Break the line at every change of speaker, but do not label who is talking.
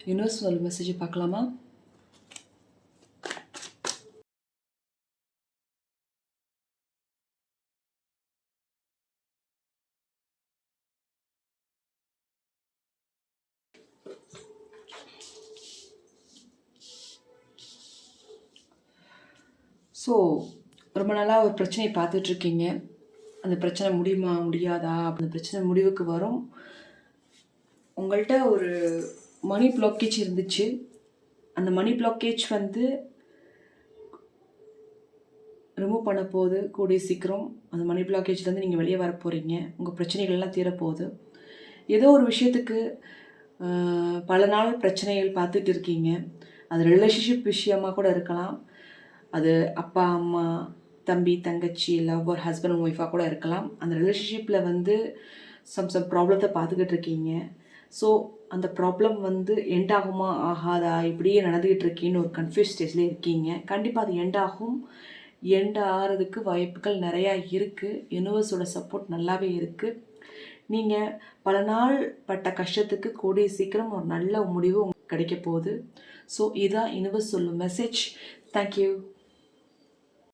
Universal message பார்க்கலாமா? So ரொம்ப நாளாக ஒரு பிரச்சனையை பார்த்துட்ருக்கீங்க. அந்த பிரச்சனை முடியுமா முடியாதா? அந்த பிரச்சனை முடிவுக்கு வரும். உங்கள்கிட்ட ஒரு மணி பிளாக்கேஜ் இருந்துச்சு. அந்த மணி பிளாக்கேஜ் வந்து ரிமூவ் பண்ண போகுது கூடிய சீக்கிரம். அந்த மணி பிளாக்கேஜ்லேருந்து நீங்கள் வெளியே வர போகிறீங்க. உங்கள் பிரச்சனைகள்லாம் தீரப்போகுது. ஏதோ ஒரு விஷயத்துக்கு பல நாள் பிரச்சனைகள் பார்த்துட்டு இருக்கீங்க. அது ரிலேஷன்ஷிப் விஷயமாக கூட இருக்கலாம். அது அப்பா அம்மா தம்பி தங்கச்சி லவ்வர் ஹஸ்பண்ட் அண்ட் ஒய்ஃபாக கூட இருக்கலாம். அந்த ரிலேஷன்ஷிப்பில் வந்து சம் ப்ராப்ளத்தை பார்த்துக்கிட்டு இருக்கீங்க. ஸோ அந்த ப்ராப்ளம் வந்து எண்ட் ஆகுமா ஆகாதா இப்படியே நடந்துக்கிட்டு இருக்கீன்னு ஒரு கன்ஃபியூஸ் ஸ்டேஜ்லேயே இருக்கீங்க. கண்டிப்பாக அது எண்ட் ஆகும். எண்ட் ஆகிறதுக்கு வாய்ப்புகள் நிறையா இருக்குது. யூனிவர்ஸோட சப்போர்ட் நல்லாவே இருக்குது. நீங்கள் பல நாள் பட்ட கஷ்டத்துக்கு கூடிய சீக்கிரம் ஒரு நல்ல முடிவு உங்களுக்கு கிடைக்க போகுது. ஸோ இதுதான் யூனிவர்ஸ் சொல்லும் மெசேஜ். தேங்க்யூ.